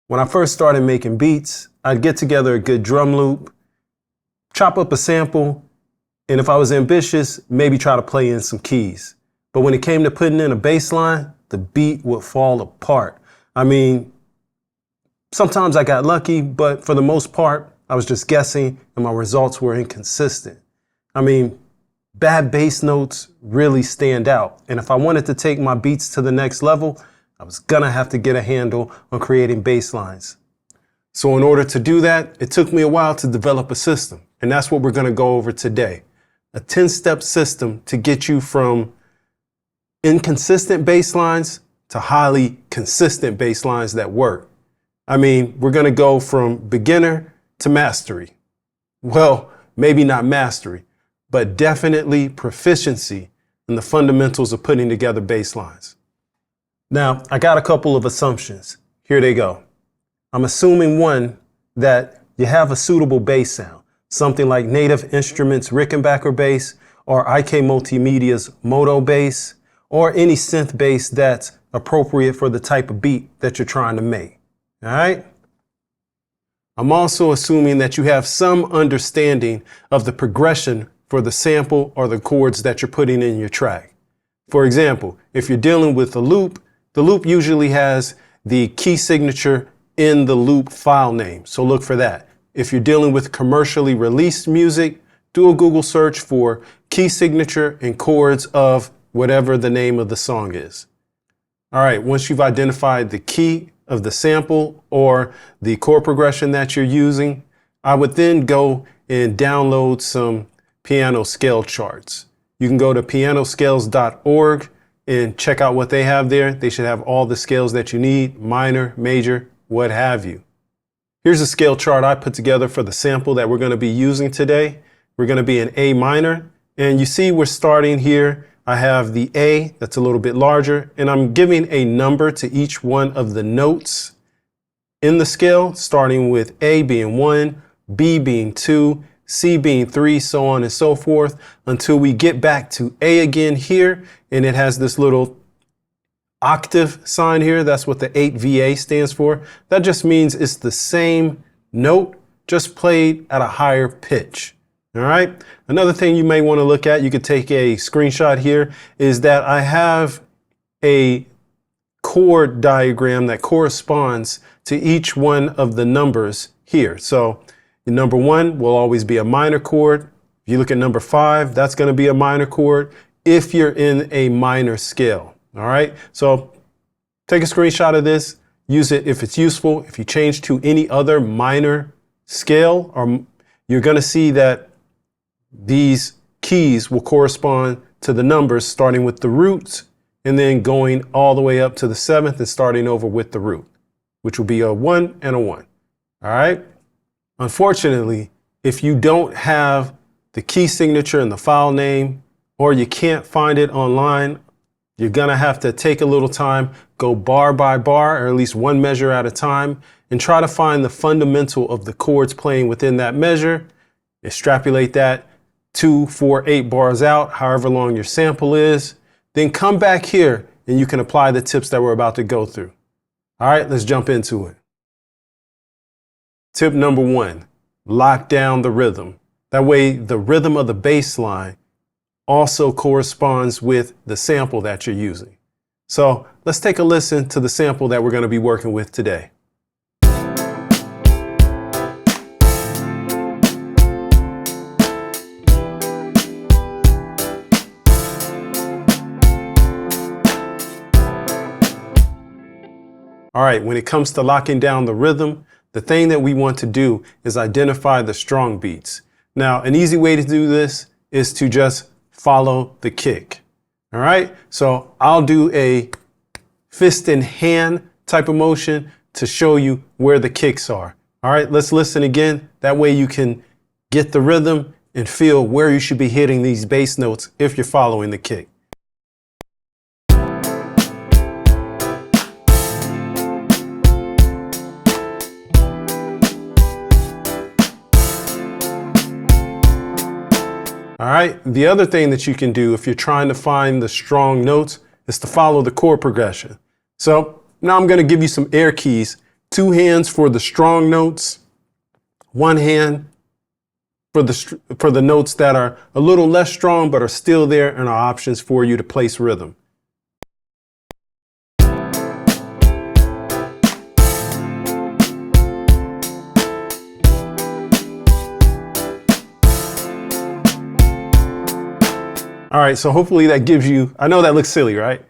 When I first started making beats, I'd get together a good drum loop, chop up a sample, and if I was ambitious, maybe try to play in some keys. But when it came to putting in a bass line, the beat would fall apart. I mean, sometimes I got lucky, but for the most part, I was just guessing and my results were inconsistent. I mean, bad bass notes really stand out. And if I wanted to take my beats to the next level, I was gonna have to get a handle on creating bass lines. So in order to do that, it took me a while to develop a system. And that's what we're gonna go over today. A 10-step system to get you from inconsistent bass lines to highly consistent bass lines that work. I mean, we're gonna go from beginner to mastery. Well, maybe not mastery, but definitely proficiency in the fundamentals of putting together bass lines. Now, I got a couple of assumptions. Here they go. I'm assuming one, that you have a suitable bass sound, something like Native Instruments Rickenbacker bass or IK Multimedia's Moto bass or any synth bass that's appropriate for the type of beat that you're trying to make. All right? I'm also assuming that you have some understanding of the progression for the sample or the chords that you're putting in your track. For example, if you're dealing with a loop, the loop usually has the key signature in the loop file name, so look for that. If you're dealing with commercially released music, do a Google search for key signature and chords of whatever the name of the song is. All right, once you've identified the key of the sample or the chord progression that you're using, I would then go and download some piano scale charts. You can go to pianoscales.org and check out what they have there. They should have all the scales that you need, minor, major, what have you. Here's a scale chart I put together for the sample that we're going to be using today. We're going to be in A minor, and you see we're starting here. I have the A that's a little bit larger, and I'm giving a number to each one of the notes in the scale, starting with A being 1, B being 2, C being 3, so on and so forth, until we get back to A again here, and it has this little octave sign here. That's what the 8VA stands for. That just means it's the same note, just played at a higher pitch. All right. Another thing you may want to look at, you could take a screenshot here, is that I have a chord diagram that corresponds to each one of the numbers here. So number 1 will always be a minor chord. If you look at number 5, that's going to be a minor chord if you're in a minor scale. All right. So take a screenshot of this, use it if it's useful. If you change to any other minor scale, you're going to see that these keys will correspond to the numbers starting with the roots and then going all the way up to the 7th and starting over with the root, which will be a 1 and a 1. All right. Unfortunately, if you don't have the key signature and the file name, or you can't find it online, you're going to have to take a little time, go bar by bar, or at least one measure at a time, and try to find the fundamental of the chords playing within that measure. Extrapolate that 2, 4, 8 bars out, however long your sample is. Then come back here and you can apply the tips that we're about to go through. All right, let's jump into it. Tip number 1, lock down the rhythm. That way the rhythm of the bass line also corresponds with the sample that you're using. So let's take a listen to the sample that we're going to be working with today. All right, when it comes to locking down the rhythm, the thing that we want to do is identify the strong beats. Now, an easy way to do this is to just follow the kick. All right, so I'll do a fist in hand type of motion to show you where the kicks are. All right, let's listen again. That way you can get the rhythm and feel where you should be hitting these bass notes if you're following the kick. All right, the other thing that you can do if you're trying to find the strong notes is to follow the chord progression. So now I'm going to give you some air keys 2 hands for the strong notes, 1 hand for the notes that are a little less strong but are still there and are options for you to place rhythm. All right, so hopefully that gives you, I know that looks silly, right?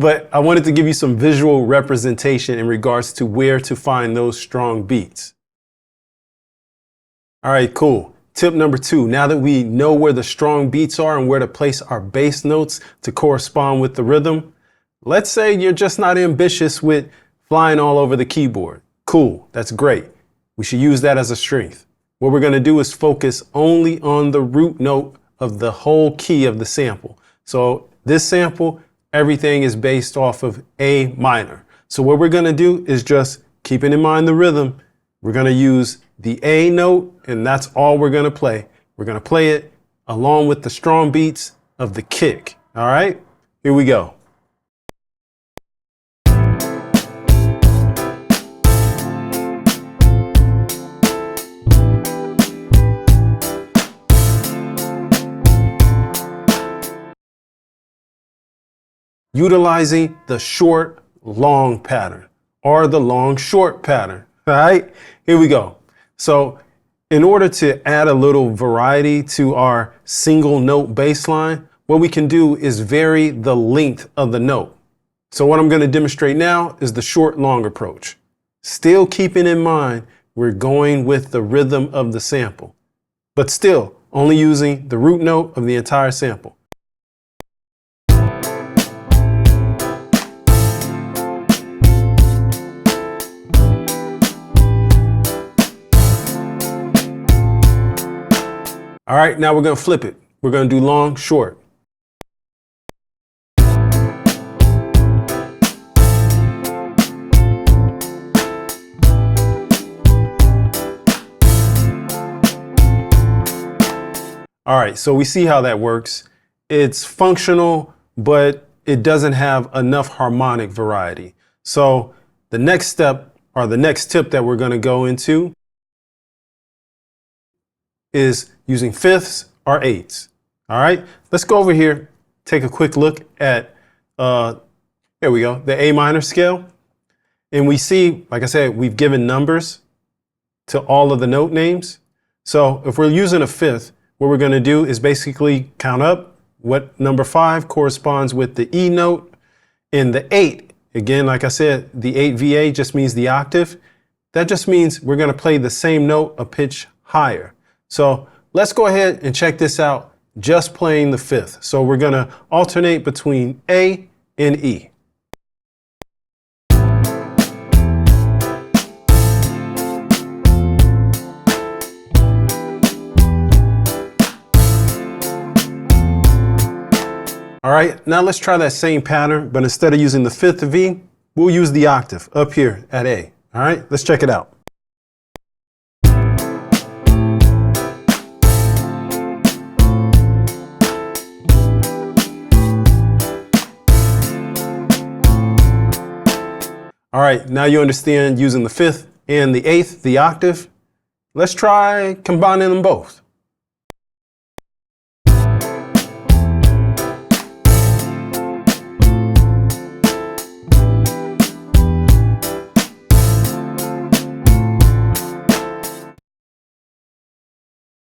But I wanted to give you some visual representation in regards to where to find those strong beats. All right, cool. Tip number 2, now that we know where the strong beats are and where to place our bass notes to correspond with the rhythm, let's say you're just not ambitious with flying all over the keyboard. Cool, that's great. We should use that as a strength. What we're going to do is focus only on the root note of the whole key of the sample. So this sample, everything is based off of A minor. So what we're going to do is just keeping in mind the rhythm. We're going to use the A note, and that's all we're going to play. We're going to play it along with the strong beats of the kick. All right, here we go. Utilizing the short long pattern or the long short pattern. All right, here we go. So in order to add a little variety to our single note bass line, what we can do is vary the length of the note. So what I'm going to demonstrate now is the short long approach. Still keeping in mind we're going with the rhythm of the sample, but still only using the root note of the entire sample. All right, now we're going to flip it. We're going to do long, short. All right, so we see how that works. It's functional, but it doesn't have enough harmonic variety. So the next step, or the next tip that we're going to go into, is using fifths or eighths. All right, let's go over here, take a quick look at, here we go, the A minor scale. And we see, like I said, we've given numbers to all of the note names. So if we're using a fifth, what we're going to do is basically count up what number 5 corresponds with the E note. In the 8, again, like I said, the 8 VA just means the octave. That just means we're going to play the same note a pitch higher. So let's go ahead and check this out, just playing the fifth. So we're going to alternate between A and E. All right, now let's try that same pattern, but instead of using the fifth V, we'll use the octave up here at A. All right, let's check it out. All right, now you understand using the fifth and the eighth, the octave. Let's try combining them both.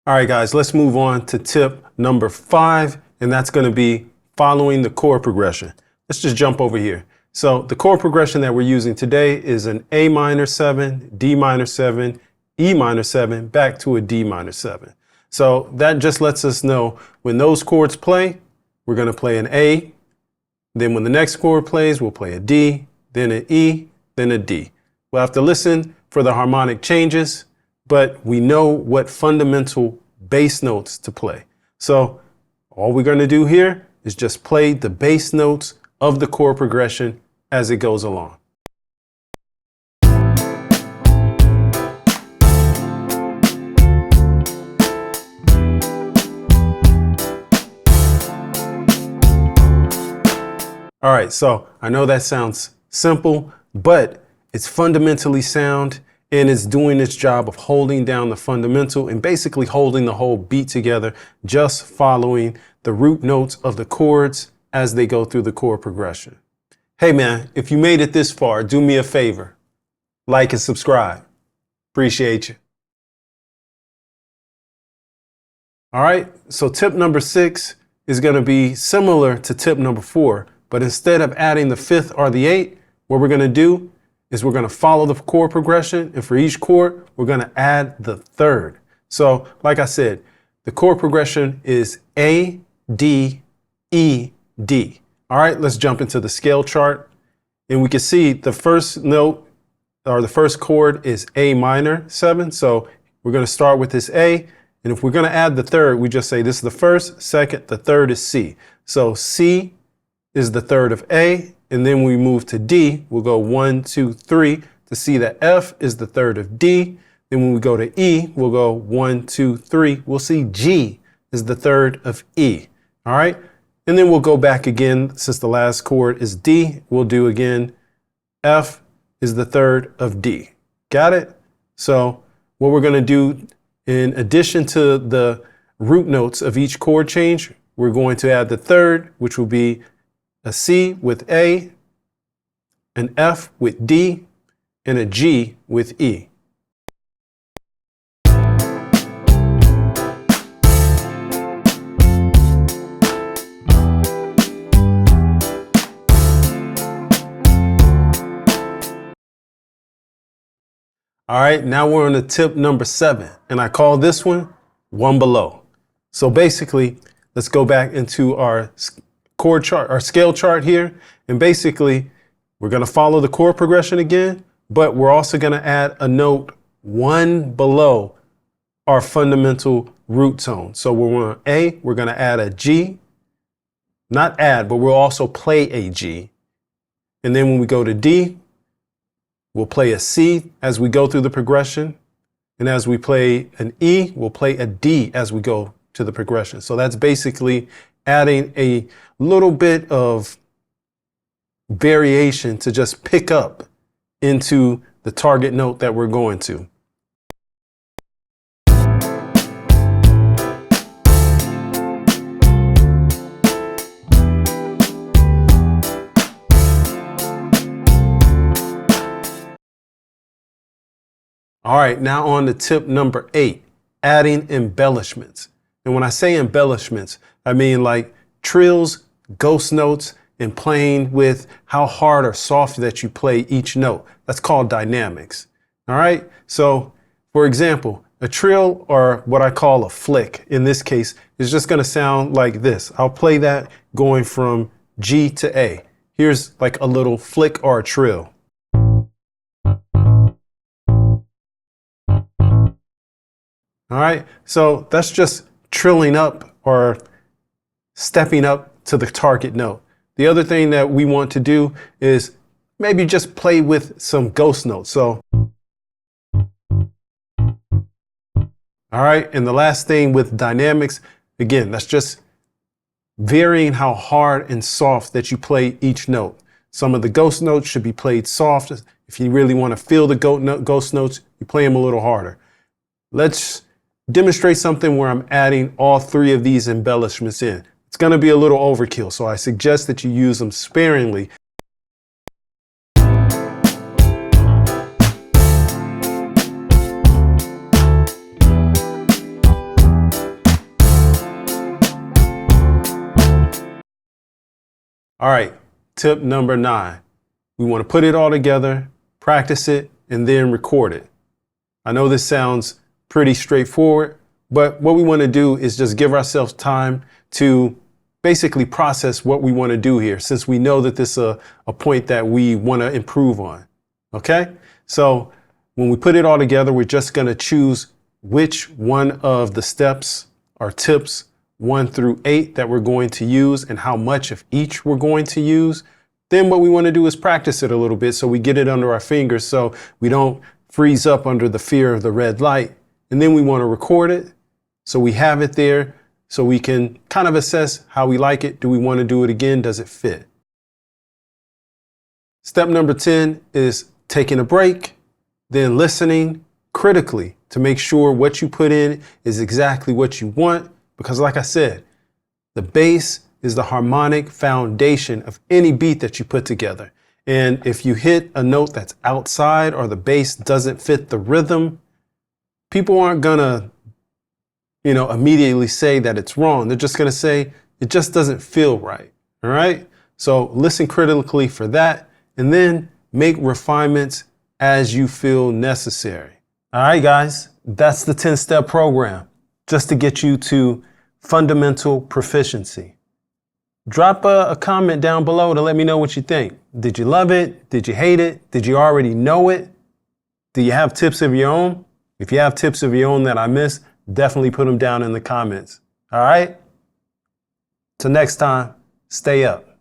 All right, guys, let's move on to tip number 5, and that's going to be following the chord progression. Let's just jump over here. So the chord progression that we're using today is an A minor 7, D minor 7, E minor 7, back to a D minor 7. So that just lets us know when those chords play, we're going to play an A. Then when the next chord plays, we'll play a D, then an E, then a D. We'll have to listen for the harmonic changes, but we know what fundamental bass notes to play. So all we're going to do here is just play the bass notes of the chord progression as it goes along. All right, so I know that sounds Simple, but it's fundamentally sound, and it's doing its job of holding down the fundamental and basically holding the whole beat together, just following the root notes of the chords as they go through the chord progression. Hey man, if you made it this far, do me a favor. Like and subscribe. Appreciate you. All right, so tip number 6 is going to be similar to tip number 4, but instead of adding the 5th or the 8th, what we're going to do is we're going to follow the chord progression, and for each chord, we're going to add the 3rd. So, like I said, the chord progression is A, D, E, D. All right, let's jump into the scale chart, and we can see the first note or the first chord is A minor 7. So we're going to start with this A. And if we're going to add the 3rd, we just say this is the 1st, 2nd, the 3rd is C. So C is the 3rd of A, and then we move to D. We'll go 1, 2, 3 to see that F is the 3rd of D. Then when we go to E, we'll go 1, 2, 3. We'll see G is the 3rd of E. All right. And then we'll go back again. Since the last chord is D, we'll do again F is the 3rd of D. Got it? So what we're going to do, in addition to the root notes of each chord change, we're going to add the 3rd, which will be a C with A, an F with D, and a G with E. All right, now we're on to tip number 7, and I call this one below. So basically, let's go back into our chord chart, our scale chart here, and basically, we're going to follow the chord progression again, but we're also going to add a note 1 below our fundamental root tone. So we're on A, we're going to add a G, not add, but we'll also play a G. And then when we go to D, we'll play a C as we go through the progression. And as we play an E, we'll play a D as we go to the progression. So that's basically adding a little bit of variation to just pick up into the target note that we're going to. All right, now on to tip number 8, adding embellishments. And when I say embellishments, I mean like trills, ghost notes, and playing with how hard or soft that you play each note. That's called dynamics. All right, so for example, a trill, or what I call a flick in this case, is just going to sound like this. I'll play that going from G to A. Here's like a little flick or a trill. All right, so that's just trilling up or stepping up to the target note. The other thing that we want to do is maybe just play with some ghost notes. So, all right, and the last thing with dynamics, again, that's just varying how hard and soft that you play each note. Some of the ghost notes should be played soft. If you really want to feel the ghost notes, you play them a little harder. Let's demonstrate something where I'm adding all 3 of these embellishments in. It's going to be a little overkill, so I suggest that you use them sparingly. All right, tip number 9. We want to put it all together, practice it, and then record it. I know this sounds pretty straightforward, but what we want to do is just give ourselves time to basically process what we want to do here, since we know that this is a point that we want to improve on. Okay, so when we put it all together, we're just going to choose which one of the steps or tips 1 through 8 that we're going to use and how much of each we're going to use. Then what we want to do is practice it a little bit so we get it under our fingers so we don't freeze up under the fear of the red light. And then we want to record it so we have it there so we can kind of assess how we like it. Do we want to do it again? Does it fit? Step number 10 is taking a break, then listening critically to make sure what you put in is exactly what you want. Because like I said, the bass is the harmonic foundation of any beat that you put together. And if you hit a note that's outside or the bass doesn't fit the rhythm, people aren't gonna, immediately say that it's wrong. They're just gonna say, it just doesn't feel right. All right. So listen critically for that, and then make refinements as you feel necessary. All right, guys, that's the 10-step program just to get you to fundamental proficiency. Drop a comment down below to let me know what you think. Did you love it? Did you hate it? Did you already know it? Do you have tips of your own? If you have tips of your own that I missed, definitely put them down in the comments. All right? Till next time, stay up.